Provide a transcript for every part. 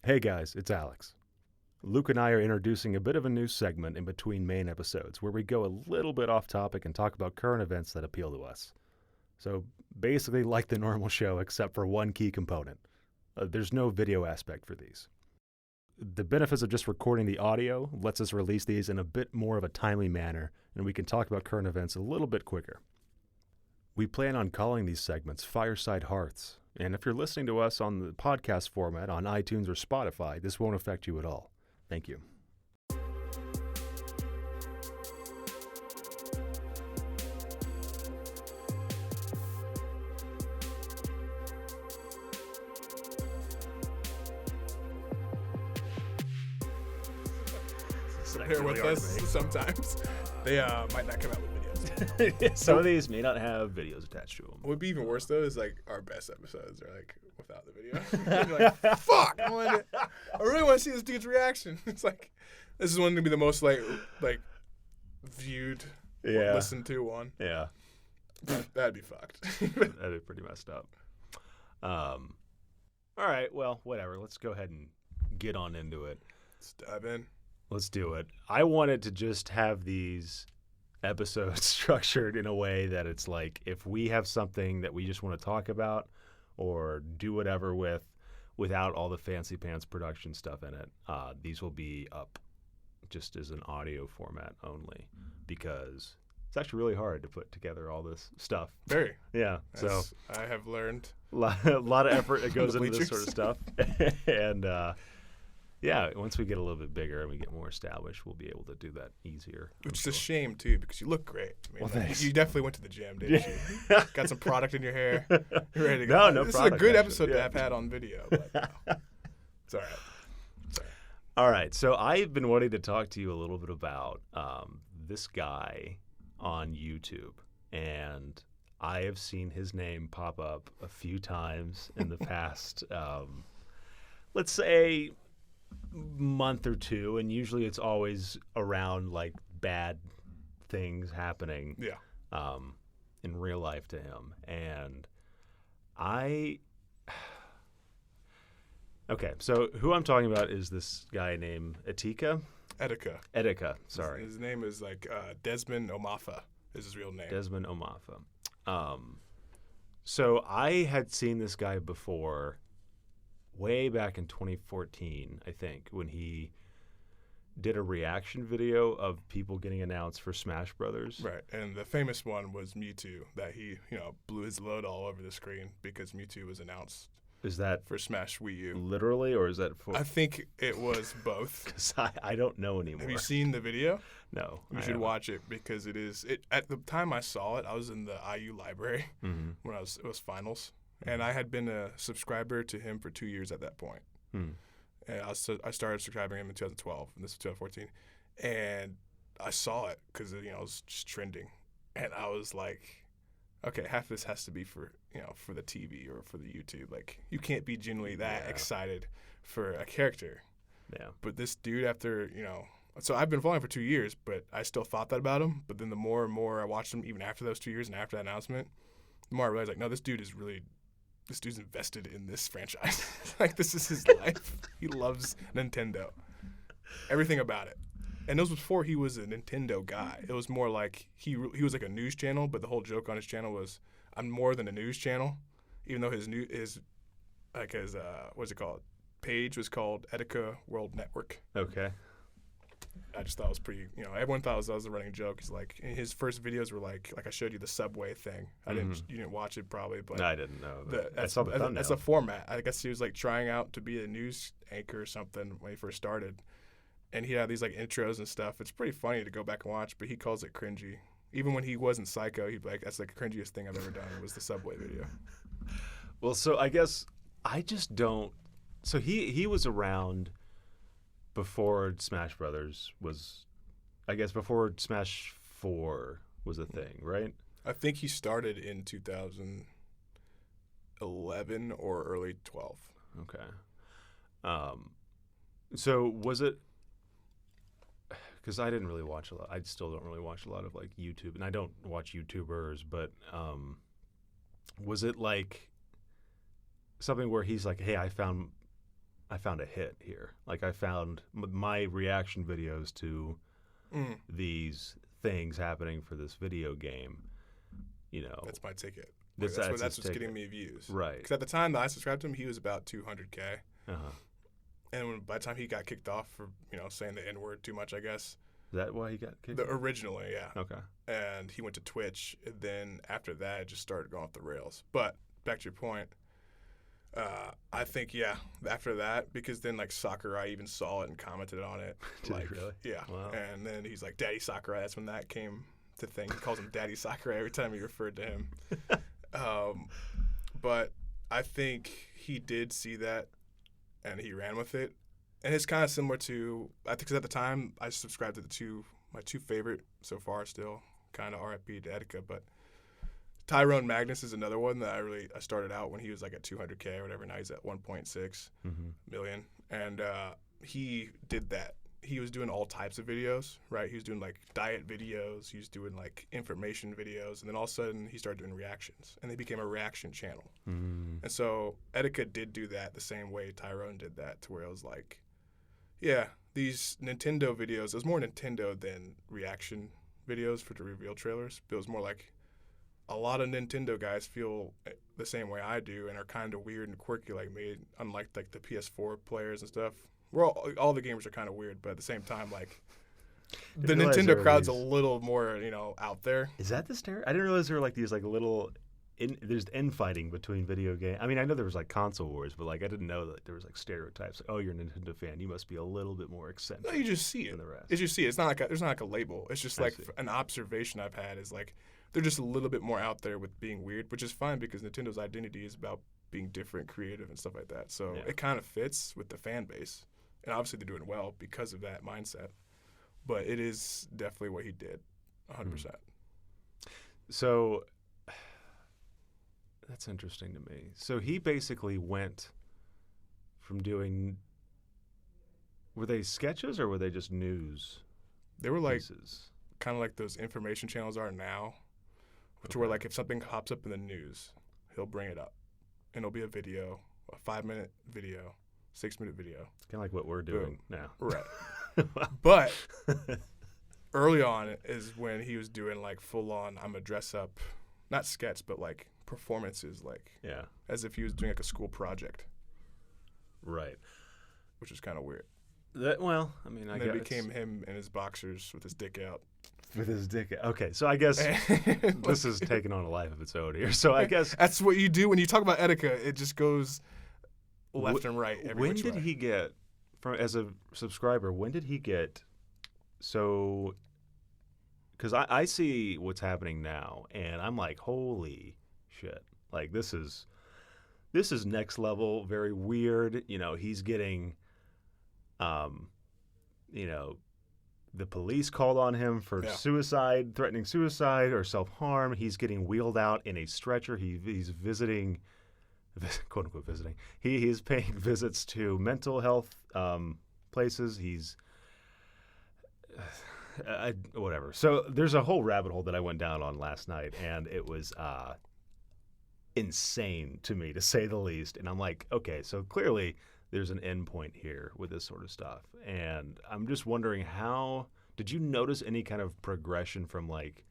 Hey guys, it's Alex. Luke and I are introducing a bit of a new segment in between main episodes where we go a little bit off topic and talk about current events that appeal to us. So basically like the normal show except for one key component. There's no video aspect for these. The benefits of just recording the audio lets us release these in a bit more of a timely manner, and we can talk about current events a little bit quicker. We plan on calling these segments Fireside Hearths, and if you're listening to us on the podcast format on iTunes or Spotify, this won't affect you at all. Thank you. They're with us sometimes. They might not come out with videos. Some of these may not have videos attached to them. What would be even worse though is like our best episodes are like without the video. You're like, fuck! I really want to see this dude's reaction. It's like this is one to be the most like viewed, listened to one. Yeah, that'd be fucked. That'd be pretty messed up. All right, well, whatever. Let's go ahead and get on into it. Let's dive in. Let's do it. I wanted to just have these episodes structured in a way that it's like if we have something that we just want to talk about or do whatever with without all the fancy pants production stuff in it, these will be up just as an audio format only because it's actually really hard to put together all this stuff. Very. Yeah. So I have learned. A lot of effort that goes into this sort of stuff. And yeah, once we get a little bit bigger and we get more established, we'll be able to do that easier. Which is a shame, too, because you look great. I mean, well, thanks. You definitely went to the gym, didn't you? Got some product in your hair. You're ready to go. No this product, is a good actually. episode to have had on video. But no. It's all right. All right, so I've been wanting to talk to you a little bit about this guy on YouTube, and I have seen his name pop up a few times in the past, let's say, month or two, and usually it's always around like bad things happening in real life to him. And okay, so who I'm talking about is this guy named Etika. Etika, sorry. His name is like Desmond Omafa is his real name. Desmond Omafa. So I had seen this guy before way back in 2014, I think, when he did a reaction video of people getting announced for Smash Brothers. Right, and the famous one was Mewtwo, that he, blew his load all over the screen because Mewtwo was announced. Is that for Smash Wii U? Literally, or is that for? I think it was both. Because I don't know anymore. Have you seen the video? No. You should watch it because it is. At the time I saw it, I was in the IU library when it was finals. And I had been a subscriber to him for 2 years at that point. And I started subscribing him in 2012, and this is 2014. And I saw it because it was just trending, and I was like, okay, half this has to be for for the TV or for the YouTube. Like you can't be genuinely that excited for a character. Yeah. But this dude, after so I've been following him for 2 years, but I still thought that about him. But then the more and more I watched him, even after those 2 years and after that announcement, the more I realized, like, no, this dude's invested in this franchise. Like, this is his life. He loves Nintendo. Everything about it. And this was before he was a Nintendo guy. It was more like he was like a news channel, but the whole joke on his channel was, I'm more than a news channel, even though his what's it called? Page was called Etika World Network. Okay. I just thought it was pretty, everyone thought that was a running joke. He's like, his first videos were like I showed you the subway thing. You didn't watch it probably, but I didn't know. That's a format. I guess he was like trying out to be a news anchor or something when he first started, and he had these like intros and stuff. It's pretty funny to go back and watch, but he calls it cringy. Even when he wasn't psycho, he'd be like, that's like the cringiest thing I've ever done was the subway video. Well, so I guess I just don't. So he was around before Smash Brothers was, I guess before Smash 4 was a thing, right? I think he started in 2011 or early 12. Okay. So was it, because I didn't really watch a lot. I still don't really watch a lot of like YouTube, and I don't watch YouTubers, but was it like something where he's like, hey, I found I found a hit here. Like I found my reaction videos to these things happening for this video game. You know, that's my ticket. That's what's getting me views. Right. Because at the time that I subscribed to him, he was about 200K. Uh-huh. And by the time he got kicked off for saying the N word too much, I guess. Is that why he got kicked? Originally, yeah. Okay. And he went to Twitch, and then after that, it just started going off the rails. But back to your point, I think after that, because then like Sakurai even saw it and commented on it. Did he really? Yeah. Wow. And then he's like, Daddy Sakurai. That's when that came to thing. He calls him Daddy Sakurai every time he referred to him. But I think he did see that, and he ran with it. And it's kind of similar to, I think, because at the time I subscribed to my two favorite so far still, kind of RIP to Etika, but Tyrone Magnus is another one that I started out when he was like at 200K or whatever. Now he's at 1.6 million. And he did that. He was doing all types of videos, right? He was doing like diet videos. He was doing like information videos. And then all of a sudden he started doing reactions. And they became a reaction channel. And so Etika did do that the same way Tyrone did that, to where it was like, yeah, these Nintendo videos, it was more Nintendo than reaction videos for the reveal trailers. But it was more like a lot of Nintendo guys feel the same way I do and are kind of weird and quirky like me, unlike like the PS4 players and stuff. We're all the gamers are kind of weird, but at the same time, like the Nintendo crowd's a little more, out there. Is that the stereotype? I didn't realize there were like these like little there's infighting between video game. I mean, I know there was like console wars, but like I didn't know that there was like stereotypes. Like, oh, you're a Nintendo fan, you must be a little bit more eccentric. No, you just see it. Than the rest. It's just see it. It's not like there's not like a label. It's just like an observation I've had is like they're just a little bit more out there with being weird, which is fine because Nintendo's identity is about being different, creative, and stuff like that. So it kind of fits with the fan base, and obviously they're doing well because of that mindset. But it is definitely what he did, 100%. So that's interesting to me. So he basically went from doing, were they sketches or were they just news? They were like pieces? Kind of like those information channels are now, to where like if something pops up in the news, he'll bring it up, and it'll be a video, a 5-minute video, 6-minute video. Kind of like what we're doing now. Right. But early on is when he was doing like full on, I'm a dress up, not sketch, but like performances, like as if he was doing like a school project. Right. Which is kind of weird. Well, I mean, I guess. And it became him in his boxers with his dick out. With his dick out. Okay, so I guess this is taking on a life of its own here. So I guess. That's what you do when you talk about Etika. It just goes left and right every which way. When did he get, as a subscriber, when did he get, so, because I see what's happening now, and I'm like, holy shit. Like, this is next level, very weird. He's getting, the police called on him for suicide, threatening suicide or self-harm. He's getting wheeled out in a stretcher. He's visiting, quote unquote visiting. He is paying visits to mental health places. He's whatever. So there's a whole rabbit hole that I went down on last night, and it was insane to me, to say the least. And I'm like, okay, so clearly there's an end point here with this sort of stuff. And I'm just wondering, how did you notice any kind of progression from like,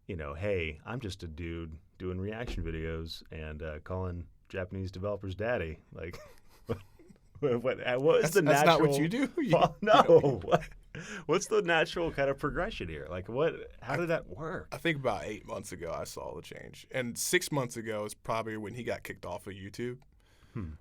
hey, I'm just a dude doing reaction videos and calling Japanese developers daddy? Like, what was the natural? That's not what you do? No. What's the natural kind of progression here? Like, how did that work? I think about 8 months ago I saw the change. And 6 months ago is probably when he got kicked off of YouTube.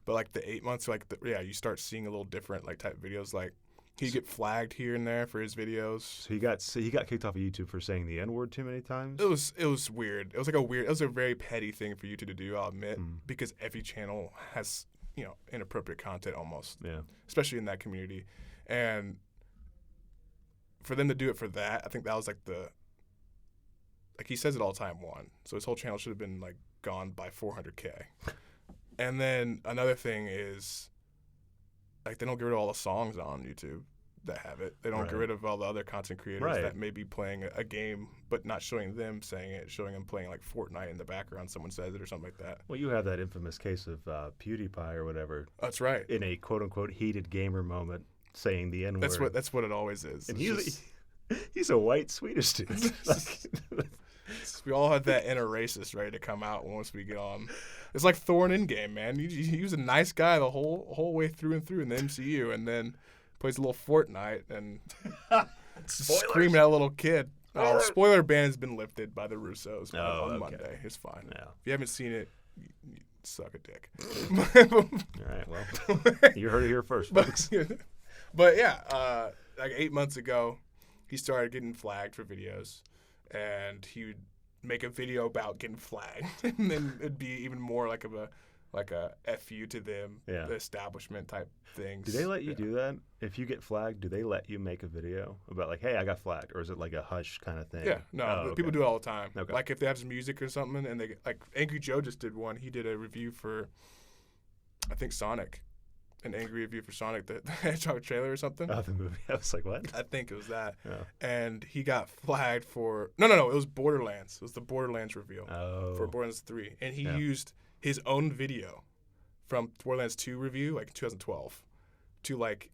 But like the 8 months, like you start seeing a little different like type videos. Like he'd get flagged here and there for his videos. So he got kicked off of YouTube for saying the N-word too many times. It was weird. It was a very petty thing for YouTube to do, I'll admit, because every channel has inappropriate content almost. Yeah. Especially in that community, and for them to do it for that, I think that was like he says it all the time, one. So his whole channel should have been like gone by 400K. And then another thing is, like, they don't get rid of all the songs on YouTube. that have it. They don't get Right. rid of all the other content creators Right. that may be playing a game, but not showing them saying it, showing them playing like Fortnite in the background. Someone says it or something like that. Well, you have that infamous case of PewDiePie or whatever That's right. in a quote unquote heated gamer moment saying the N word. That's what it always is. And It's he's a white Swedish dude. we all had that inner racist ready to come out once we get on. It's like Thor in Endgame, man. He was a nice guy the whole way through and through in the MCU, and then plays a little Fortnite and screaming at a little kid. Oh, spoiler ban has been lifted by the Russos on Monday. It's fine. Yeah. If you haven't seen it, you suck a dick. All right, well, you heard it here first, folks. But yeah, like 8 months ago, he started getting flagged for videos, and he would make a video about getting flagged, and then it'd be even more like a FU to them, Yeah. the establishment type things. Do they let you do that? If you get flagged, do they let you make a video about like, hey, I got flagged? Or is it like a hush kind of thing? Yeah, no, Oh, people okay. do it all the time. Okay. Like if they have some music or something, and they like Angry Joe just did one. He did a review for, I think Sonic, an angry review for Sonic, the Hedgehog trailer or something. Oh, the movie. I was like, what? I think it was that. Oh. And he got flagged for no, it was Borderlands. It was the Borderlands reveal for Oh. Borderlands 3, and he Yeah. used his own video from Borderlands 2 review, like 2012, to like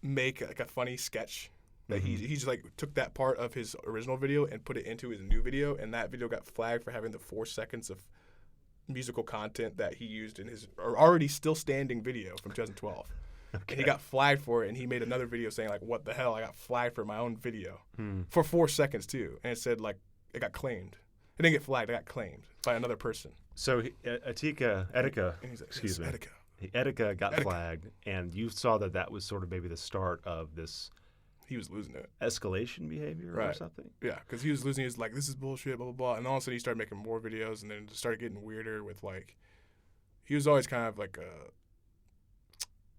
make like a funny sketch. That he just like took that part of his original video and put it into his new video, and that video got flagged for having the 4 seconds of musical content that he used in his already still standing video from 2012. Okay. And he got flagged for it, and he made another video saying like, "What the hell? I got flagged for my own video for 4 seconds too." And it said like it got claimed. It didn't get flagged. It got claimed by another person. So Etika, And he's like, excuse me. Etika. Etika got Etika. flagged, and you saw that was sort of maybe the start of this He was losing it. escalation behavior or Right. something. Yeah, because he was losing. He was like, "This is bullshit," blah blah blah. And all of a sudden, he started making more videos, and then it started getting weirder with like. He was always kind of like a.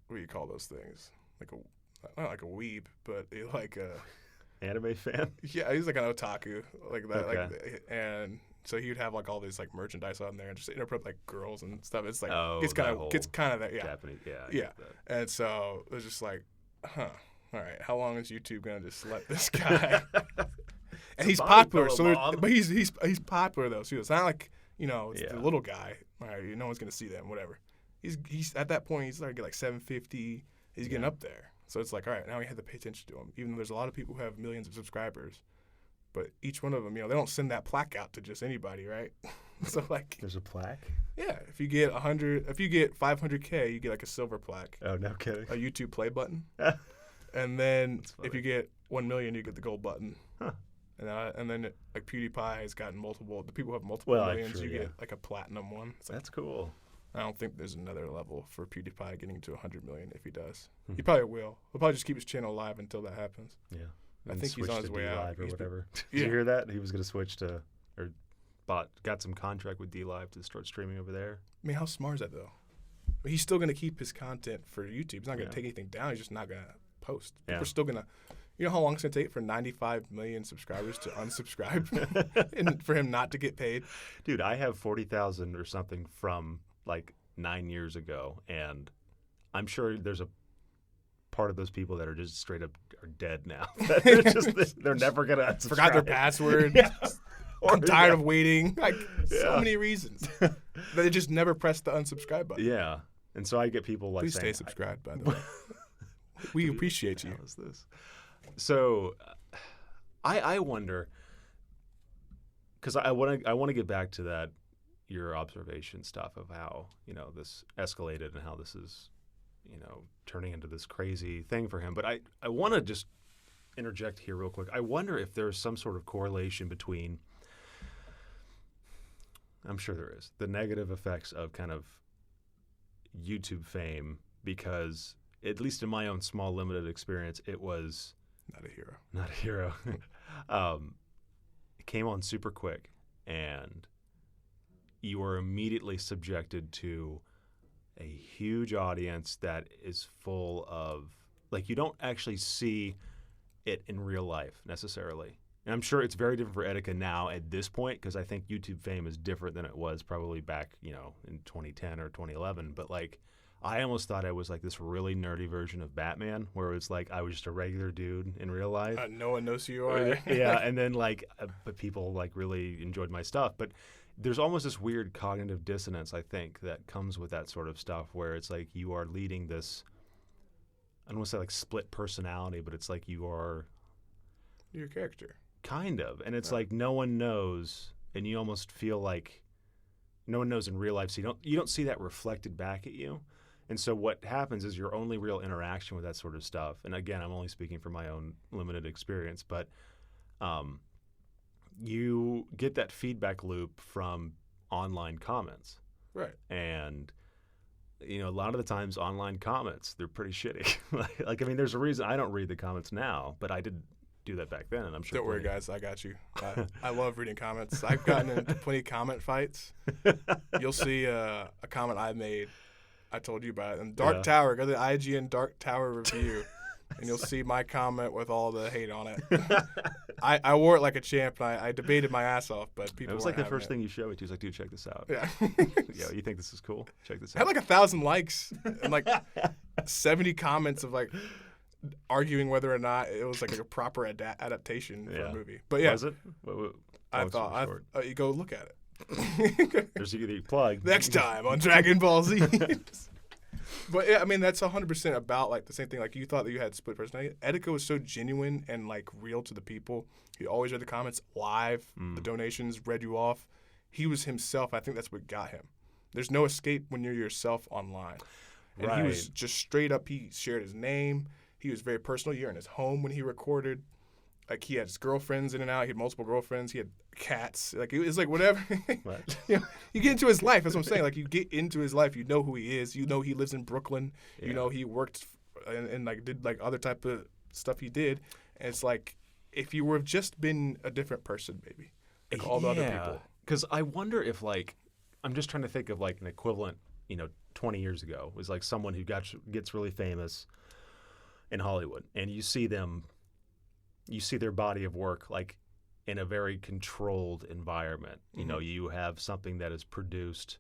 What do you call those things? Like a, not like a weeb, but like a. Anime fan. Yeah, he's like an otaku, like that, Okay. like, and so he would have like all these like merchandise on there and just interrupt like girls and stuff. It's like Oh, gets that kind whole of that, yeah, Japanese. Yeah. I Yeah. get that. And so it was just like, huh, all right, how long is YouTube gonna just let this guy? And he's popular, so but he's popular though. So it's not like it's Yeah. the little guy. All right, no one's gonna see them, whatever. He's at that point he's starting to get like 750. He's getting up there. So it's like, all right, now we have to pay attention to him. Even though there's a lot of people who have millions of subscribers, but each one of them, they don't send that plaque out to just anybody, right? So like, There's a plaque. yeah, if you get 500K, you get like a silver plaque, Oh, no kidding. a YouTube play button, and then That's funny. if you get 1 million, you get the gold button. Huh. And then like PewDiePie has gotten multiple. The people who have multiple Well, millions, actually, you yeah. get like a platinum one. It's like, That's cool. I don't think there's another level for PewDiePie getting to 100 million. If he does, Hmm. he probably will. He'll probably just keep his channel alive until that happens. Yeah. I And think he's switch on his to way out. DLive or He's been- whatever. Did Yeah. you hear that? He was going to switch to, or got some contract with DLive to start streaming over there. I mean, how smart is that though? But he's still gonna keep his content for YouTube. He's not gonna Yeah. take anything down. He's just not gonna post. Yeah. People are still gonna. You know how long it's gonna take for 95 million subscribers to unsubscribe, and for him not to get paid? Dude, I have 40,000 or something from like 9 years ago, and I'm sure there's a part of those people that are just straight up are dead now. they're never gonna unsubscribe. Forgot their password. Yeah. I'm tired of waiting. Like so Yeah. many reasons that they just never press the unsubscribe button. Yeah, and so I get people like Please stay saying, subscribed, by the way. We appreciate you. How is this? So, I wonder, because I want to get back to that your observation stuff of how this escalated and how this is turning into this crazy thing for him. But I want to just interject here real quick. I wonder if there's some sort of correlation between, I'm sure there is, the negative effects of kind of YouTube fame, because at least in my own small limited experience, it was Not a hero. not a hero. It came on super quick, and you were immediately subjected to a huge audience that is full of, like, you don't actually see it in real life necessarily. And I'm sure it's very different for Etika now at this point, because I think YouTube fame is different than it was probably back, in 2010 or 2011. But like, I almost thought I was like this really nerdy version of Batman, where it's like I was just a regular dude in real life. No one knows who you are. Yeah, and then like, but people like really enjoyed my stuff. But there's almost this weird cognitive dissonance, I think, that comes with that sort of stuff, where it's like you are leading this. I don't want to say like split personality, but it's like you are your character, kind of, and it's like no one knows, and you almost feel like no one knows in real life, so you don't see that reflected back at you. And so what happens is your only real interaction with that sort of stuff, and again, I'm only speaking from my own limited experience, but you get that feedback loop from online comments. Right. And, a lot of the times online comments, they're pretty shitty. Like, I mean, there's a reason I don't read the comments now, but I did do that back then, and I'm sure. Don't worry, guys. I got you. I love reading comments. I've gotten into plenty of comment fights. You'll see a comment I made. I told you about it. And Dark Tower, go to the IGN Dark Tower review, and you'll see my comment with all the hate on it. I wore it like a champ, and I debated my ass off, but people. It was like the first thing you showed me. He was like, "Dude, check this out." Yeah. Yo, you think this is cool? Check this I out. had like 1,000 likes and like 70 comments of like arguing whether or not it was like a proper adaptation for a movie. But yeah, was it? I thought you go look at it. There's the plug. Next time on Dragon Ball Z. But yeah, I mean, that's 100% about like the same thing. Like you thought that you had split personality. Etika was so genuine and like real to the people. He always read the comments live, the donations, read you off. He was himself. I think that's what got him. There's no escape when you're yourself online. And he was just straight up. He shared his name. He was very personal. You're in his home when he recorded. Like he had his girlfriends in and out. He had multiple girlfriends. He had cats. Like it was like whatever. You get into his life. That's what I'm saying. Like you get into his life. You know who he is. You know he lives in Brooklyn. Yeah. You know he worked and like did like other type of stuff he did. And it's like if you would have just been a different person, maybe like all the other people. Because I wonder if like I'm just trying to think of like an equivalent. 20 years ago was like someone who gets really famous in Hollywood, and you see their body of work like in a very controlled environment. You have something that is produced,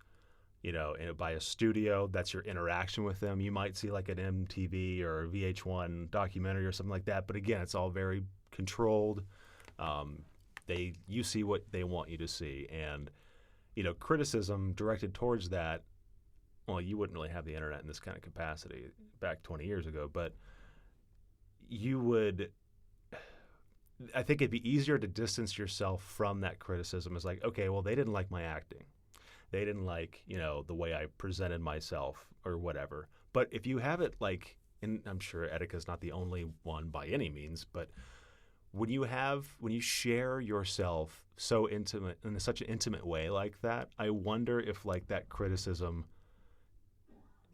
by a studio. That's your interaction with them. You might see like an MTV or VH1 documentary or something like that. But again, it's all very controlled. You see what they want you to see, and criticism directed towards that. Well, you wouldn't really have the internet in this kind of capacity back 20 years ago, but you would. I think it'd be easier to distance yourself from that criticism. It's like, okay, well, they didn't like my acting. They didn't like, the way I presented myself or whatever. But if you have it like, and I'm sure Etika's not the only one by any means, but when you share yourself so intimate in such an intimate way like that, I wonder if like that criticism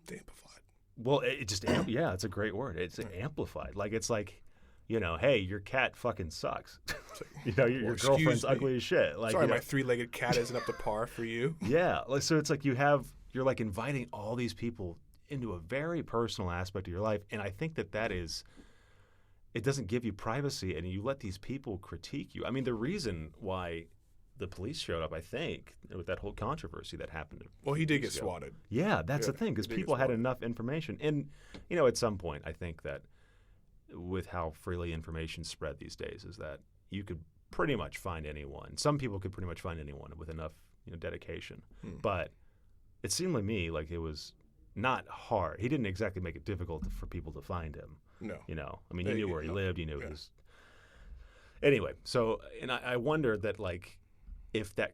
amplified. Well, it just it's a great word. It's amplified. Like it's like, hey, your cat fucking sucks. Your girlfriend's ugly as shit. Like, sorry, my 3-legged cat isn't up to par for you. Yeah, so it's like you're like inviting all these people into a very personal aspect of your life, and I think that is, it doesn't give you privacy, and you let these people critique you. I mean, the reason why the police showed up, I think, with that whole controversy that happened. Well, he did get swatted. Yeah, that's the thing, because people had enough information. And, at some point, I think that with how freely information spread these days is that you could pretty much find anyone. Some people could pretty much find anyone with enough, dedication. But it seemed to me like it was not hard. He didn't exactly make it difficult for people to find him. No. I mean, you knew where he lived. You knew he was. Anyway, so, and I wonder that, like, if the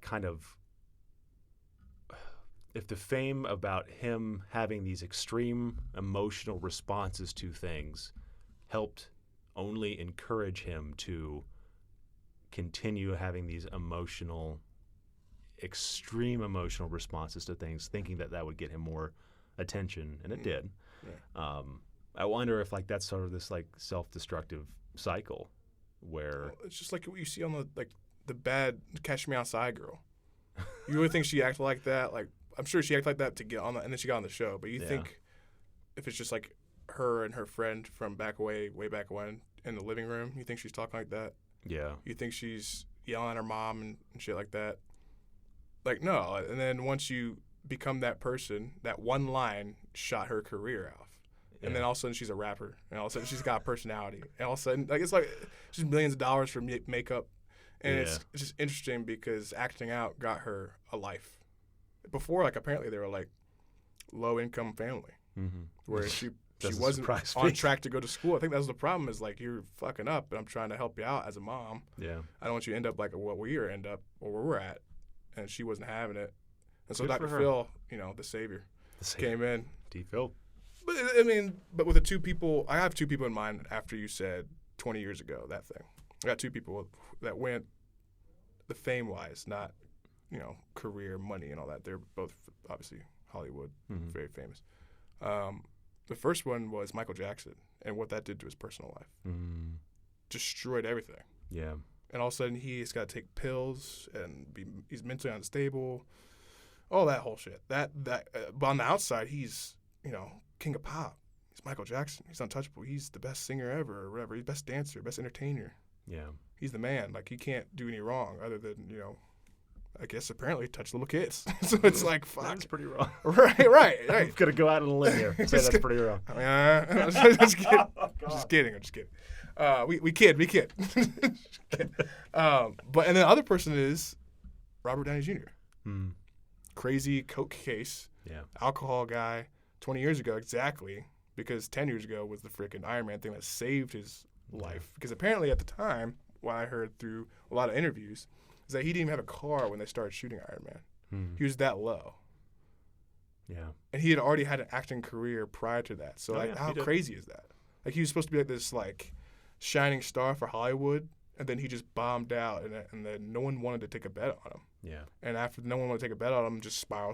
fame about him having these extreme emotional responses to things helped only encourage him to continue having these extreme emotional responses to things, thinking that would get him more attention, and it did. Yeah. I wonder if like that's sort of this like self-destructive cycle where it's just like what you see on the bad Catch Me Outside girl. You really think she acted like that? Like I'm sure she acted like that to get on, and then she got on the show. But you think if it's just like her and her friend from way back when in the living room, you think she's talking like that? Yeah. You think she's yelling at her mom and shit like that? Like no. And then once you become that person, that one line shot her career off. And then all of a sudden she's a rapper, and all of a sudden she's got a personality, and all of a sudden it's like just millions of dollars for makeup, and it's just interesting because acting out got her a life. Before, like, apparently they were like low income family, where she wasn't on track to go to school. I think that was the problem. Is like, you're fucking up, and I'm trying to help you out as a mom. Yeah, I don't want you to end up like what we end up or where we're at, and she wasn't having it, and so Dr. Phil, the savior, came in. D. Phil. But I mean, with the two people, I have two people in mind after you said 20 years ago that thing. I got two people that went the fame-wise, not, career, money, and all that. They're both obviously Hollywood, very famous. The first one was Michael Jackson and what that did to his personal life. Destroyed everything. Yeah. And all of a sudden he's got to take pills and he's mentally unstable. All that whole shit. But on the outside, he's, king of pop. He's Michael Jackson. He's untouchable. He's the best singer ever or whatever. He's best dancer, best entertainer. Yeah. He's the man. Like, he can't do any wrong other than, I guess apparently touch little kids. So it's like, fuck. That's pretty wrong. Right. I'm going to go out on a limb here and say that's pretty wrong. Just kidding. I'm just kidding. We kid. But and the other person is Robert Downey Jr. Crazy coke case. Yeah. Alcohol guy. 20 years ago, exactly, because 10 years ago was the freaking Iron Man thing that saved his life. Because apparently at the time, what I heard through a lot of interviews, is that he didn't even have a car when they started shooting Iron Man. He was that low. Yeah. And he had already had an acting career prior to that. So, how crazy is that? Like, he was supposed to be like this, like, shining star for Hollywood, and then he just bombed out, and then no one wanted to take a bet on him. Yeah. And after no one wanted to take a bet on him, just spiral.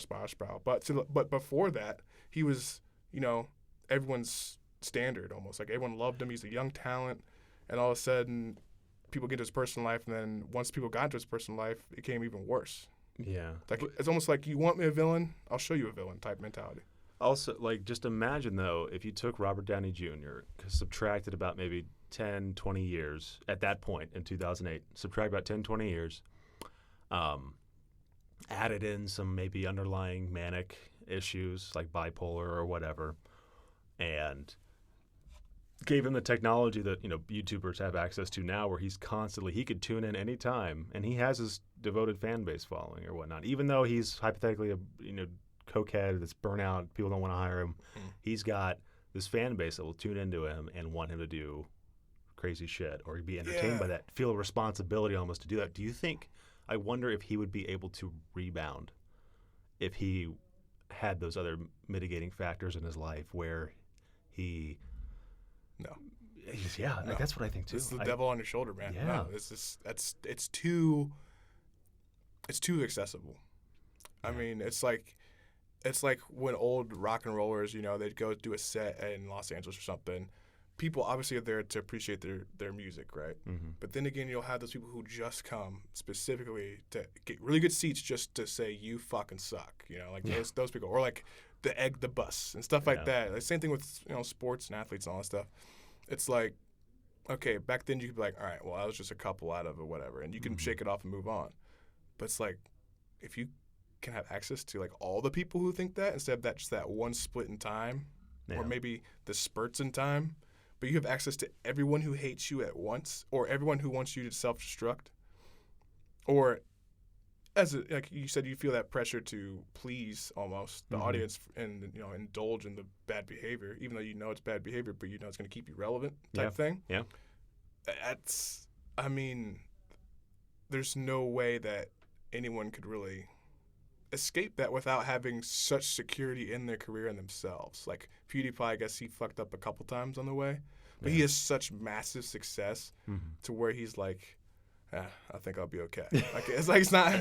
But before that, he was, everyone's standard almost. Like, everyone loved him. He's a young talent. And all of a sudden, people get into his personal life. And then once people got into his personal life, it became even worse. Yeah. Like, it's almost like, you want me a villain? I'll show you a villain type mentality. Also, like, just imagine, though, if you took Robert Downey Jr., subtracted about maybe 10, 20 years at that point in 2008, subtract about 10, 20 years, added in some maybe underlying manic issues like bipolar or whatever, and gave him the technology that YouTubers have access to now, where he could tune in anytime, and he has his devoted fan base following or whatnot. Even though he's hypothetically a cokehead that's burnout, people don't want to hire him, he's got this fan base that will tune into him and want him to do crazy shit or be entertained by that, feel a responsibility almost to do that. Do you think? I wonder if he would be able to rebound if he had those other mitigating factors in his life where he. No. Yeah, no. That's what I think too. It's the devil on your shoulder, man. Yeah. No, it's too accessible. I mean, it's like when old rock and rollers, they'd go do a set in Los Angeles or something. People obviously are there to appreciate their music, right? Mm-hmm. But then again, you'll have those people who just come specifically to get really good seats just to say you fucking suck, those people, or like the egg the bus and stuff like that. The same thing with sports and athletes and all that stuff. It's like, okay, back then you could be like, all right, well, I was just a couple out of it, whatever, and you can shake it off and move on. But it's like, if you can have access to like all the people who think that instead of just that one split in time, or maybe the spurts in time. But you have access to everyone who hates you at once, or everyone who wants you to self-destruct, or like you said, you feel that pressure to please almost the audience and indulge in the bad behavior, even though it's bad behavior, but it's going to keep you relevant type thing. Yeah. There's no way that anyone could really escape that without having such security in their career and themselves. Like PewDiePie, I guess he fucked up a couple times on the way, but he has such massive success to where he's like, I think I'll be okay. Like, it's like, it's not.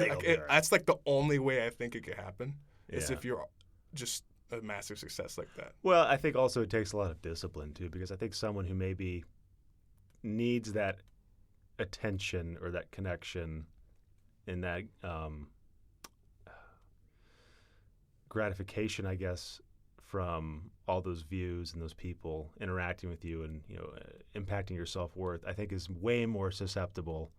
That's like the only way I think it could happen is if you're just a massive success like that. Well, I think also it takes a lot of discipline too, because I think someone who maybe needs that attention or that connection in that gratification, I guess, from all those views and those people interacting with you and impacting your self-worth, I think is way more susceptible.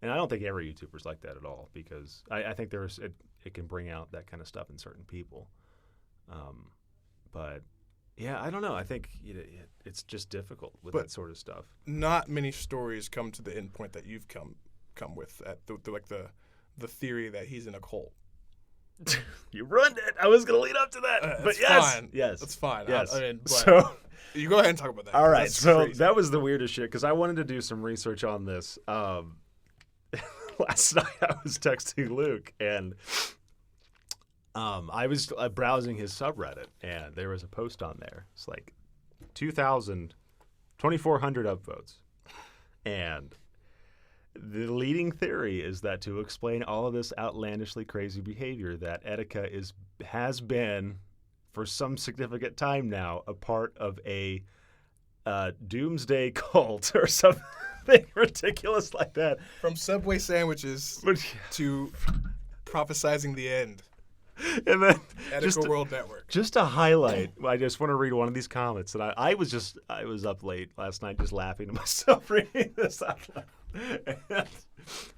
And I don't think every YouTuber's like that at all, because I think it can bring out that kind of stuff in certain people. But yeah, I don't know. I think it's just difficult with But that sort of stuff. Not many stories come to the end point that you've come with at the theory that he's in a cult. You ruined it. I was going to lead up to that. But yes. Fine. Yes. That's fine. Yes. I mean, but so you go ahead and talk about that. All right. So crazy. that was the weirdest shit because I wanted to do some research on this. Last night I was texting Luke and I was browsing his subreddit and there was a post on there. It's like 2,400 upvotes. And the leading theory is that to explain all of this outlandishly crazy behavior, that Etika has been, for some significant time now, a part of a doomsday cult or something ridiculous like that. From Subway sandwiches to prophesizing the end. And then Etika World Network. Just to highlight, I just want to read one of these comments. And I was up late last night just laughing to myself reading this out loud.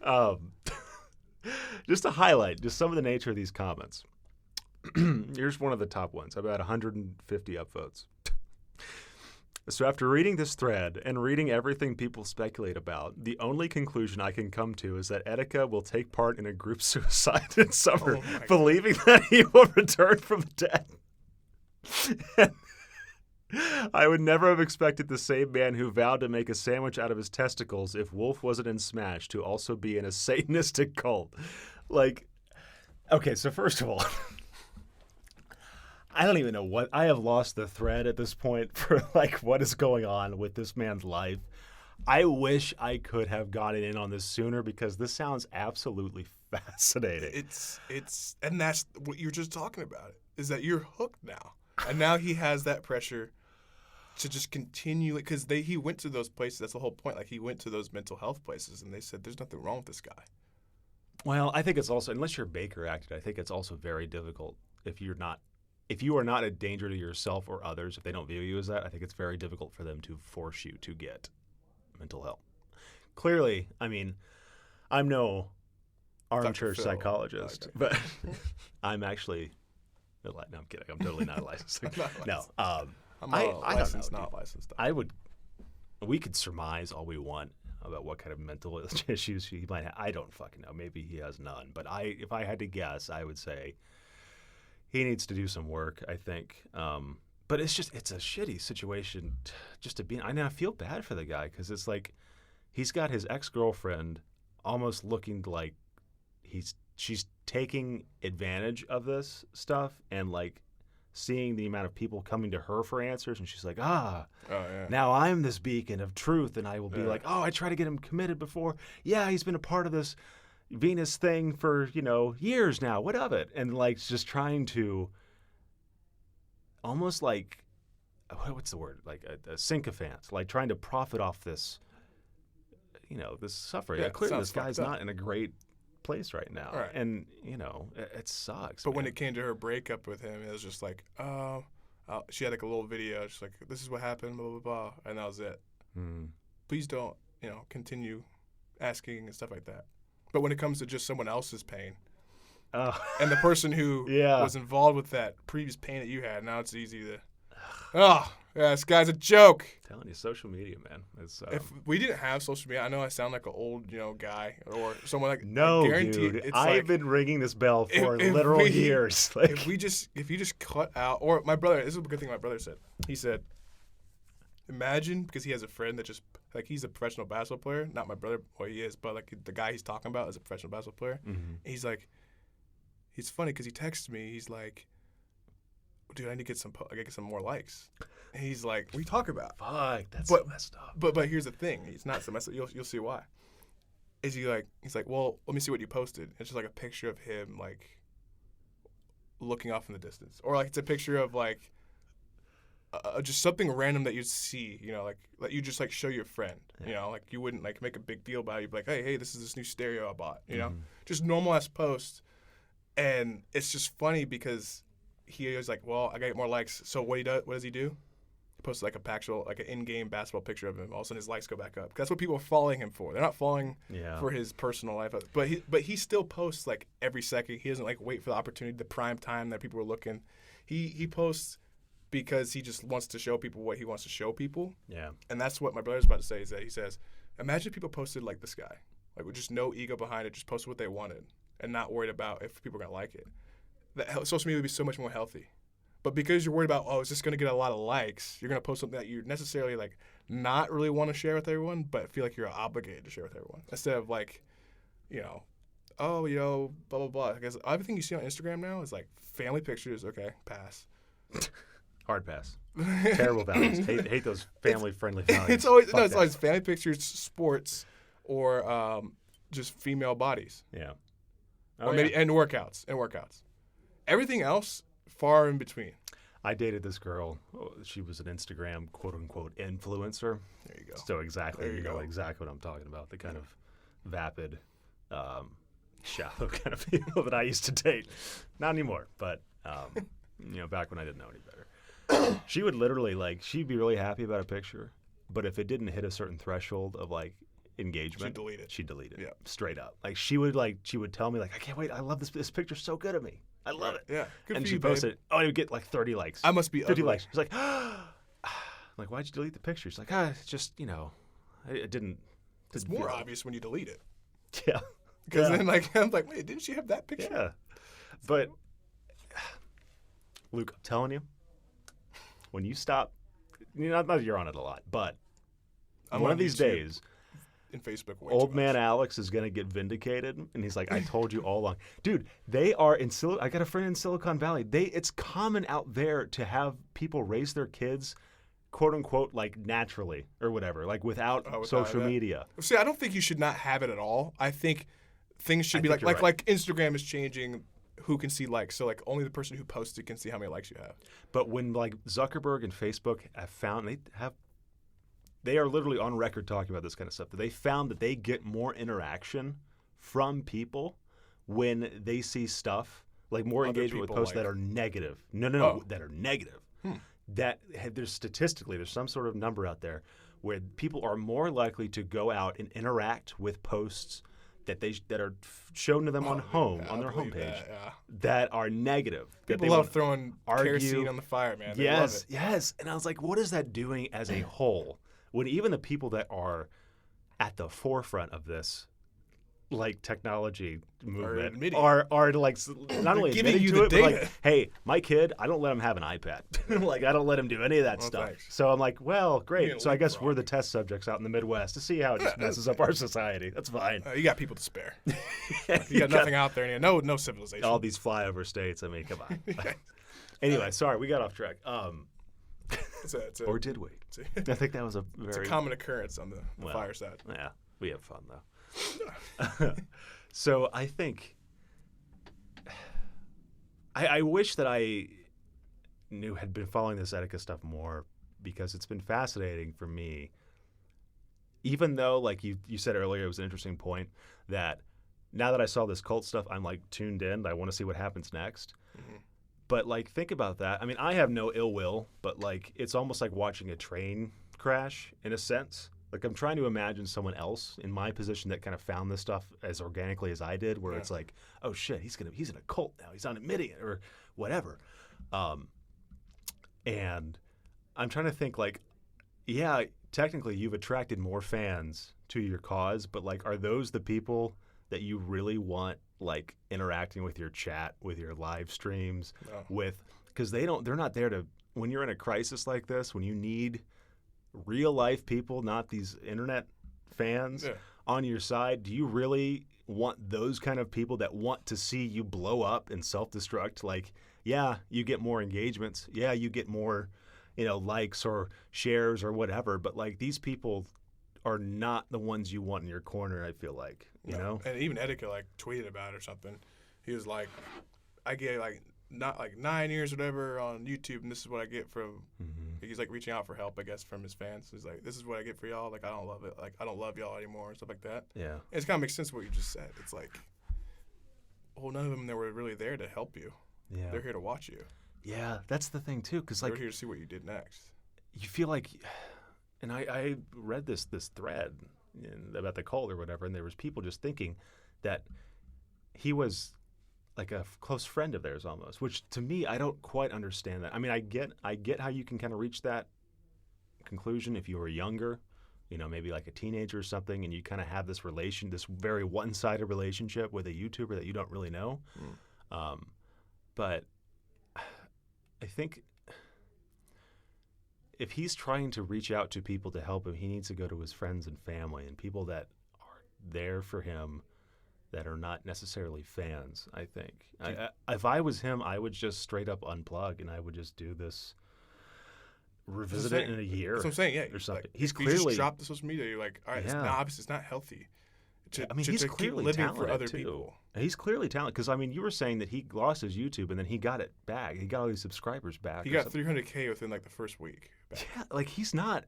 And, just to highlight just some of the nature of these comments. Here's one of the top ones, about 150 upvotes. So after reading this thread and reading everything people speculate about, the only conclusion I can come to is that Etika will take part in a group suicide in summer, believing that he will return from the dead. I would never have expected the same man who vowed to make a sandwich out of his testicles if Wolf wasn't in Smash to also be in a Satanistic cult. Like, okay, so first of all, I don't even know what, I have lost the thread at this point for like what is going on with this man's life. I wish I could have gotten in on this sooner because this sounds absolutely fascinating. And that's what you're just talking about, is that you're hooked now. And now he has that pressure to just continue, because he went to those places. That's the whole point. Like, he went to those mental health places, and they said, there's nothing wrong with this guy. Well, I think it's also, unless you're Baker acted, I think it's also very difficult if you are not a danger to yourself or others, if they don't view you as that, I think it's very difficult for them to force you to get mental health. Clearly, I mean, I'm no armchair psychologist, but I'm actually, no, I'm kidding. I'm totally not licensed. No, I'm licensed, not licensed. We could surmise all we want about what kind of mental issues he might have. I don't fucking know. Maybe he has none. But if I had to guess, I would say he needs to do some work, I think. But it's a shitty situation just to be in. I feel bad for the guy because it's like he's got his ex-girlfriend almost looking like she's taking advantage of this stuff and like seeing the amount of people coming to her for answers, and she's like, now I'm this beacon of truth, and I will be like, I try to get him committed before. Yeah, he's been a part of this Venus thing for, years now. What of it? And like just trying to almost like, what's the word? Like a sycophant, like trying to profit off this, this suffering. Yeah, clearly this guy's not in a great place right now. Right. And, it sucks. But when it came to her breakup with him, it was just like, she had like a little video. She's like, this is what happened, blah, blah, blah. And that was it. Please don't, continue asking and stuff like that. But when it comes to just someone else's pain, and the person who was involved with that previous pain that you had, now it's easy to, this guy's a joke. I'm telling you, social media, man. It's, if we didn't have social media, I know I sound like an old, guy or someone like. No, guaranteed, dude. I've been ringing this bell for literal years. Like, if you just cut out, or my brother. This is a good thing my brother said. He said, imagine, because he has a friend that just, like, he's a professional basketball player. Not my brother, well, he is, but like the guy he's talking about is a professional basketball player. Mm-hmm. He's like, he's funny because he texts me. He's like, dude, I need to get some more likes. And he's like, what are you talking about? Fuck, that's so messed up. But here's the thing. It's not so messed up. You'll see why. He's like, well, let me see what you posted. It's just like a picture of him, like, looking off in the distance. Or, like, it's a picture of, like, just something random that you see, like you just, like, show your friend. Yeah. Like, you wouldn't, like, make a big deal about it. You'd be like, hey, this is this new stereo I bought, Just normal-ass post. And it's just funny because he was like, well, I got more likes. So what does he do? He posts like an in-game basketball picture of him. All of a sudden his likes go back up. That's what people are following him for. They're not following for his personal life. But he still posts like every second. He doesn't like wait for the opportunity, the prime time that people are looking. He posts because he just wants to show people what he wants to show people. Yeah. And that's what my brother's about to say, is that he says, imagine if people posted like this guy, like with just no ego behind it, just posted what they wanted and not worried about if people are going to like it. That social media would be so much more healthy. But because you're worried about, oh, is this going to get a lot of likes, you're going to post something that you necessarily like not really want to share with everyone, but feel like you're obligated to share with everyone. Instead of like, you know, oh, you know, blah, blah, blah. Because everything you see on Instagram now is like family pictures. Okay, pass. Hard pass. Terrible values. Hate those family-friendly values. It's always family pictures, sports, or just female bodies. Yeah. Or maybe and workouts. Everything else, far in between. I dated this girl. She was an Instagram quote-unquote influencer. There you go. So exactly, you go. exactly what I'm talking about. The kind of vapid, shallow kind of people that I used to date. Not anymore, but back when I didn't know any better. She would literally she'd be really happy about a picture, but if it didn't hit a certain threshold of engagement, She'd delete it. Yeah. Straight up. She would tell me I can't wait. I love this picture's so good of me. I love it. Yeah. Good and for she you, posted, babe. oh, it would get 30 likes. I must be 50 ugly. likes. She's like, why'd you delete the picture? She's like, it's just, it didn't. It's more obvious when you delete it. Yeah. Because then I'm like, wait, didn't she have that picture? Yeah. But Luke, I'm telling you, when you stop, not that you're on it a lot, but one of these days, in Facebook, old man Alex is going to get vindicated, and he's like, I told you all along. Dude, they are in I got a friend in Silicon Valley. It's common out there to have people raise their kids, quote unquote, naturally or whatever, without social media. See, I don't think you should not have it at all. I think things should be like Instagram is changing who can see likes. So only the person who posted can see how many likes you have. But when Zuckerberg and Facebook have found they are literally on record talking about this kind of stuff, that they found that they get more interaction from people when they see stuff, more Other engagement with people posts that are negative. That are negative. That there's some sort of number out there where people are more likely to go out and interact with posts that are shown to them on their homepage that are negative. People love throwing kerosene on the fire, man. They love it. Yes. And I was like, what is that doing as a whole? When even the people that are at the forefront of this technology movement are not only giving admitting you to the it, data. but hey, my kid, I don't let him have an iPad. I don't let him do any of that stuff. Thanks. So I'm like, well, great. So I guess we're the test subjects out in the Midwest to see how it just messes up our society. That's fine. You got people to spare. You got nothing out there. No civilization. All these flyover states. I mean, come on. Anyway, sorry, we got off track. Or did we? I think that was it's a common occurrence on the Fireside. Yeah, we have fun though. So I think I wish that I had been following this Etika stuff more, because it's been fascinating for me. Even though, you said earlier, it was an interesting point that now that I saw this cult stuff, I'm tuned in. I want to see what happens next. Mm-hmm. But think about that. I mean, I have no ill will, but it's almost like watching a train crash in a sense. I'm trying to imagine someone else in my position that kind of found this stuff as organically as I did, where it's oh shit, he's in a cult now. He's not admitting it or whatever. And I'm trying to think yeah, technically you've attracted more fans to your cause, but are those the people that you really want interacting with your chat, with your live streams, because they're not there to, when you're in a crisis like this, when you need real life people, not these internet fans on your side, do you really want those kind of people that want to see you blow up and self-destruct? Yeah, you get more engagements. Yeah, you get more, likes or shares or whatever, but these people are not the ones you want in your corner, I feel like, you know? And even Etika tweeted about it or something. He was like, I get not 9 years or whatever on YouTube, and this is what I get from he's reaching out for help, I guess, from his fans. He's like, this is what I get for y'all. I don't love it. I don't love y'all anymore and stuff like that. Yeah. And it kind of makes sense what you just said. It's well, none of them were really there to help you. Yeah. They're here to watch you. Yeah, that's the thing too, because they're here to see what you did next. You feel and I read this thread about the cult or whatever, and there was people just thinking that he was like a close friend of theirs almost, which to me, I don't quite understand that. I mean, I get how you can kind of reach that conclusion if you were younger, maybe like a teenager or something, and you kind of have this very one-sided relationship with a YouTuber that you don't really know. But I think if he's trying to reach out to people to help him, he needs to go to his friends and family and people that are there for him that are not necessarily fans, I think. If I was him, I would just straight up unplug and I would just do this, revisit it in a year. That's what I'm saying, yeah. Or something. Like, he's you just drop the social media, you're like, all right, obviously it's not healthy. He's clearly living talented for other too. People. He's clearly talented because you were saying that he lost his YouTube and then he got it back. He got all these subscribers back. He got 300K within like the first week. Back. Yeah, like he's not.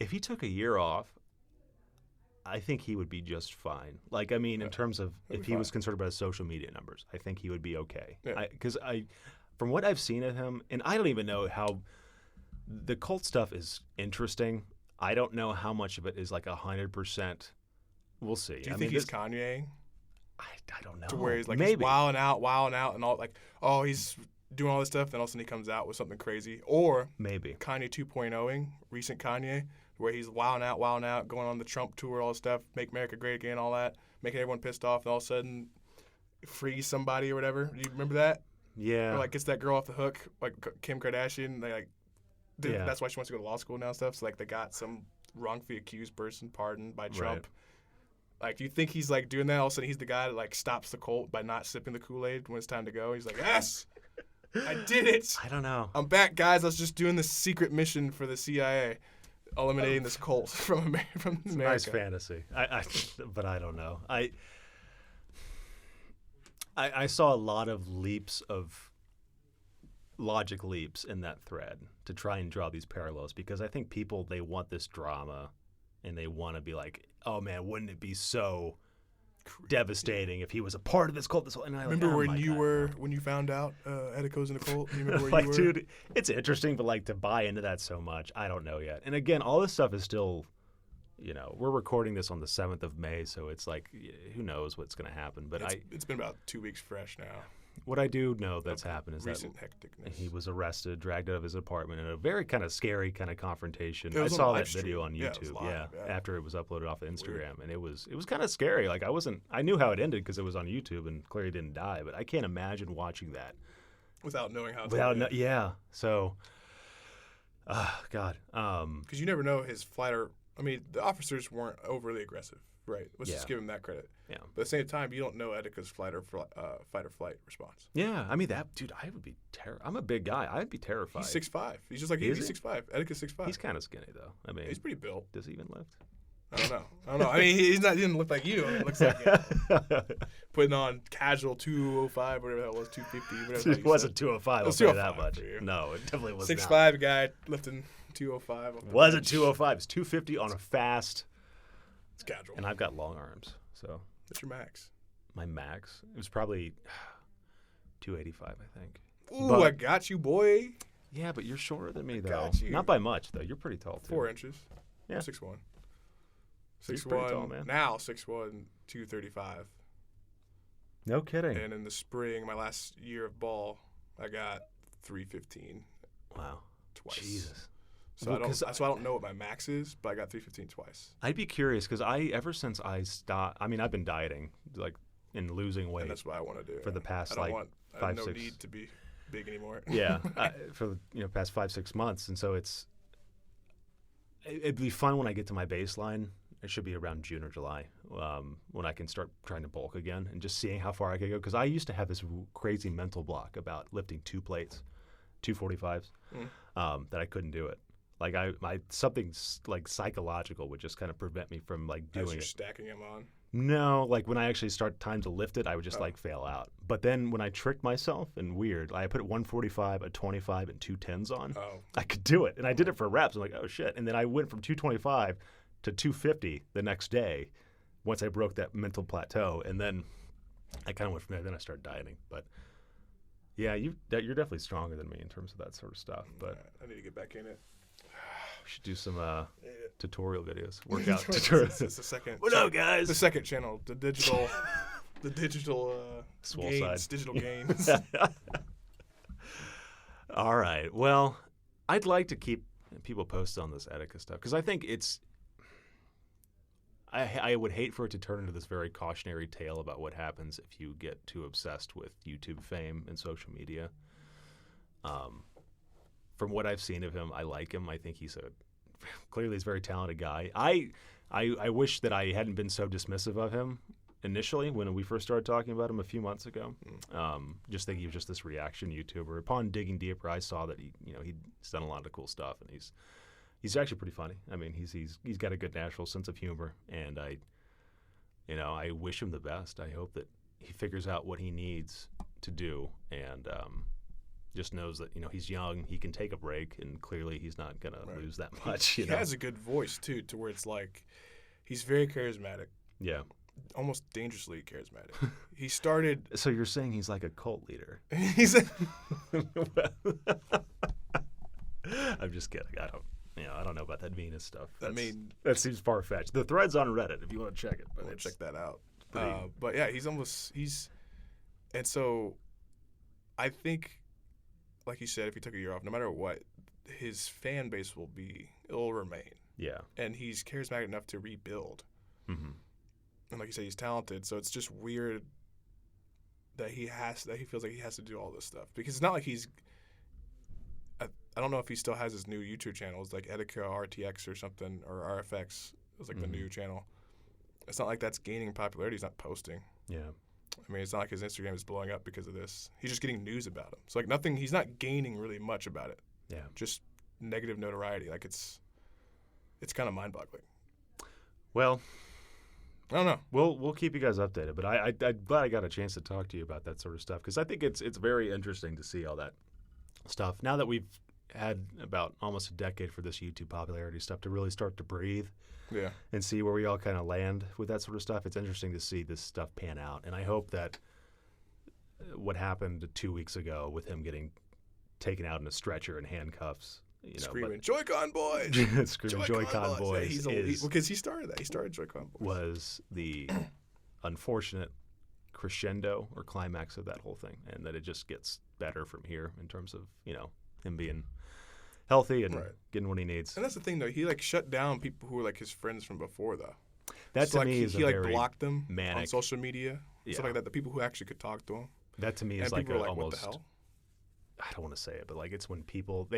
If he took a year off, I think he would be just fine. Like in terms of if he was concerned about his social media numbers, I think he would be okay. Because from what I've seen of him, and I don't even know how the cult stuff is interesting. I don't know how much of it is like 100%. We'll see. Do you think he's Kanye? I don't know. To where he's like maybe he's wilding out, and all like, oh, he's doing all this stuff, then all of a sudden he comes out with something crazy, or maybe Kanye 2.0ing, recent Kanye, where he's wilding out, going on the Trump tour, all this stuff, make America great again, all that, making everyone pissed off, and all of a sudden freeze somebody or whatever. Do you remember that? Yeah. Or like gets that girl off the hook, like Kim Kardashian. They that's why she wants to go to law school now and stuff. So like they got some wrongfully accused person pardoned by Trump. Right. Like, do you think he's like doing that? All of a sudden, he's the guy that like stops the cult by not sipping the Kool-Aid when it's time to go. He's like, yes, I did it. I don't know. I'm back, guys. I was just doing this secret mission for the CIA, eliminating this cult from America. It's a nice fantasy. But I don't know. I saw a lot of logic leaps in that thread to try and draw these parallels because I think people, they want this drama and they want to be like, oh man, wouldn't it be so devastating if he was a part of this cult? And I remember when you found out Etika's in the cult? You remember where like, you were? dude, it's interesting, but like to buy into that so much, I don't know yet. And again, all this stuff is still, we're recording this on the 7th of May, so it's like, who knows what's going to happen. But it's been about 2 weeks fresh now. What I do know that's happened is recent that hecticness. He was arrested, dragged out of his apartment in a very kind of scary kind of confrontation. I saw that video on YouTube, after it was uploaded off of Instagram, and it was kind of scary. Like I knew how it ended because it was on YouTube, and clearly didn't die, but I can't imagine watching that without knowing how. So, God, because you never know his flight or. I mean, the officers weren't overly aggressive, right? Let's just give him that credit. Yeah. But at the same time, you don't know Etika's fight or flight response. Yeah, I mean dude, I would be I'm a big guy. I'd be terrified. He's 6'5". He's just like he's 6'5". Etika's 6'5". He's kind of skinny though. I mean, he's pretty built. Does he even lift? I don't know. I mean, he didn't look like you. It looks like putting on casual 205, whatever that was, 250, whatever. It wasn't 205. I'll say that much. No, it definitely was 6'5" guy lifting 205. Wasn't 205. It's 250 on a fast. It's casual. And I've got long arms, so. What's your max? My max? It was probably 285, I think. Ooh, I got you, boy. Yeah, but you're shorter than me, though. Got you. Not by much, though. You're pretty tall, too. 4 inches. Yeah. 6'1". 6'1", tall, man. Now 6'1", 235. No kidding. And in the spring, my last year of ball, I got 315. Wow. Twice. Jesus. So I don't know what my max is, but I got 315 twice. I'd be curious because ever since I stopped, I mean, I've been dieting, like, and losing weight. And that's what I want to do. For the past, I have no need to be big anymore. Yeah. For the past 5-6 months. And so it'd be fun when I get to my baseline. It should be around June or July when I can start trying to bulk again and just seeing how far I can go. Because I used to have this crazy mental block about lifting 2 plates, 245s, that I couldn't do it. Like something like psychological would just kind of prevent me from like doing it. As you're stacking them on? No, like when I actually start time to lift it, I would just like fail out. But then when I tricked myself and I put 145, a 25, and 2 10s on. I could do it, and I did it for reps. I'm like, oh shit! And then I went from 225 to 250 the next day once I broke that mental plateau, and then I kind of went from there. Then I started dieting, but. Yeah, you're definitely stronger than me in terms of that sort of stuff. But I need to get back in it. We should do some tutorial videos, workout tutorials. It's the second. What up, guys? The second channel, the digital The digital Swole gains. side. Digital gains. All right. Well, I'd like to keep people posted on this Etika stuff because I think it's. I would hate for it to turn into this very cautionary tale about what happens if you get too obsessed with YouTube fame and social media. From what I've seen of him, I like him. I think he's clearly he's a very talented guy. I wish that I hadn't been so dismissive of him initially when we first started talking about him a few months ago. Just thinking he was just this reaction YouTuber. Upon digging deeper, I saw that he's done a lot of cool stuff, and he's actually pretty funny. I mean, he's got a good natural sense of humor, and I wish him the best. I hope that he figures out what he needs to do, and just knows that he's young, he can take a break, and clearly he's not gonna lose that much. He has a good voice too, to where it's like he's very charismatic. Yeah. Almost dangerously charismatic. He started. So you're saying he's like a cult leader? He's. I'm just kidding. I don't know about that Venus stuff. That seems far fetched. The thread's on Reddit if you want to check it. But check that out. But yeah, and so I think, like you said, if he took a year off, no matter what, his fan base it'll remain. Yeah. And he's charismatic enough to rebuild. Mm-hmm. And like you said, he's talented. So it's just weird that he feels like he has to do all this stuff, because it's not like he's. I don't know if he still has his new YouTube channel. It's like Etika RTX or something, or RFX. It's like the new channel. It's not like that's gaining popularity. He's not posting. Yeah. I mean, it's not like his Instagram is blowing up because of this. He's just getting news about him. So like nothing. He's not gaining really much about it. Yeah. Just negative notoriety. Like it's kind of mind-boggling. Well, I don't know. We'll keep you guys updated, but I'm glad I got a chance to talk to you about that sort of stuff, because I think it's very interesting to see all that stuff now that we've had about almost a decade for this YouTube popularity stuff to really start to breathe. Yeah. And see where we all kind of land with that sort of stuff. It's interesting to see this stuff pan out, and I hope that what happened 2 weeks ago with him getting taken out in a stretcher and handcuffs. Screaming Joy-Con boys! Screaming Joy-Con boys. Yeah, because he started that. He started Joy-Con boys. Was the unfortunate crescendo or climax of that whole thing, and that it just gets better from here in terms of him being healthy and getting what he needs. And that's the thing, though. He shut down people who were his friends from before, though. That to me is he blocked them manic, on social media, stuff like that. The people who actually could talk to him. That to me is almost. What the hell? I don't want to say it, but it's when people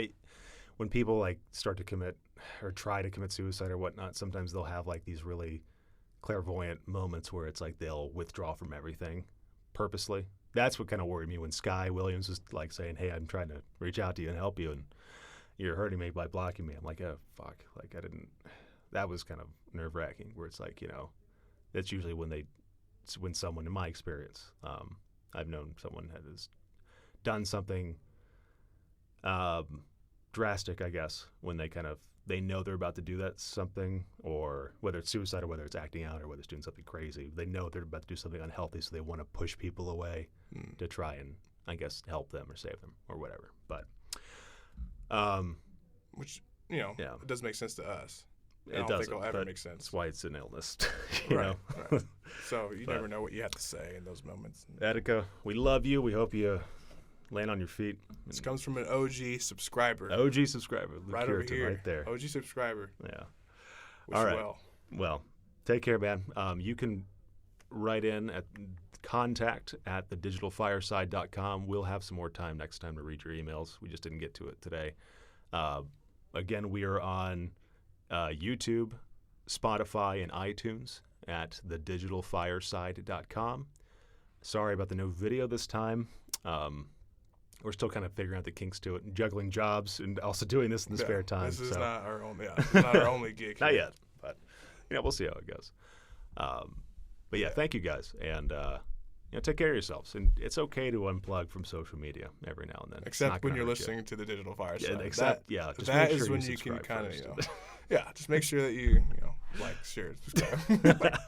start to commit or try to commit suicide or whatnot. Sometimes they'll have these really clairvoyant moments where it's like they'll withdraw from everything purposely. That's what kind of worried me when Sky Williams was saying, "Hey, I'm trying to reach out to you and help you, and you're hurting me by blocking me." I'm like, "Oh, fuck!" I didn't. That was kind of nerve-wracking. Where it's that's usually when someone, in my experience, I've known someone that has done something drastic, I guess, when they know they're about to do that something, or whether it's suicide or whether it's acting out or whether it's doing something crazy. They know they're about to do something unhealthy, so they want to push people away to try and, I guess, help them or save them or whatever. But which it does make sense to us. I don't think it'll ever make sense. That's why it's an illness. Right. So you never know what you have to say in those moments. Etika, we love you. We hope you land on your feet. This comes from an OG subscriber. OG subscriber. Right over here. Right there. OG subscriber. Yeah. Wish all right. you well, take care, man. You can write in at contact@thedigitalfireside.com. We'll have some more time next time to read your emails. We just didn't get to it today. Again, we are on YouTube, Spotify, and iTunes at thedigitalfireside.com. Sorry about the no video this time. We're still kind of figuring out the kinks to it and juggling jobs and also doing this in the spare time. This is not our only gig. Not yet, but we'll see how it goes. But yeah, thank you guys, and take care of yourselves. And it's okay to unplug from social media every now and then. Except when you're listening to the Digital Fireside. Just that is when you can kind of just make sure that you share, subscribe.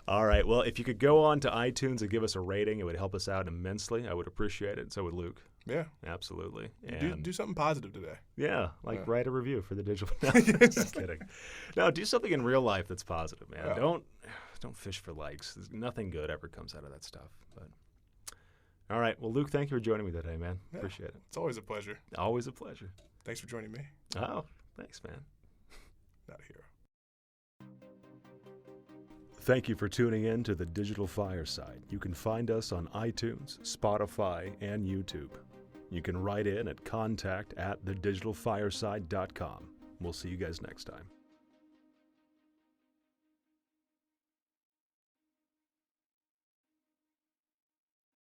All right. Well, if you could go on to iTunes and give us a rating, it would help us out immensely. I would appreciate it. So would Luke. Yeah. Absolutely. And do something positive today. Yeah. Write a review for the digital. No, just kidding. No, do something in real life that's positive, man. Yeah. Don't don't fish for likes. Nothing good ever comes out of that stuff. But all right. Well, Luke, thank you for joining me today, man. Yeah, appreciate it. It's always a pleasure. Always a pleasure. Thanks for joining me. Oh, thanks, man. Not a hero. Thank you for tuning in to the Digital Fireside. You can find us on iTunes, Spotify, and YouTube. You can write in at contact@thedigitalfireside.com. We'll see you guys next time.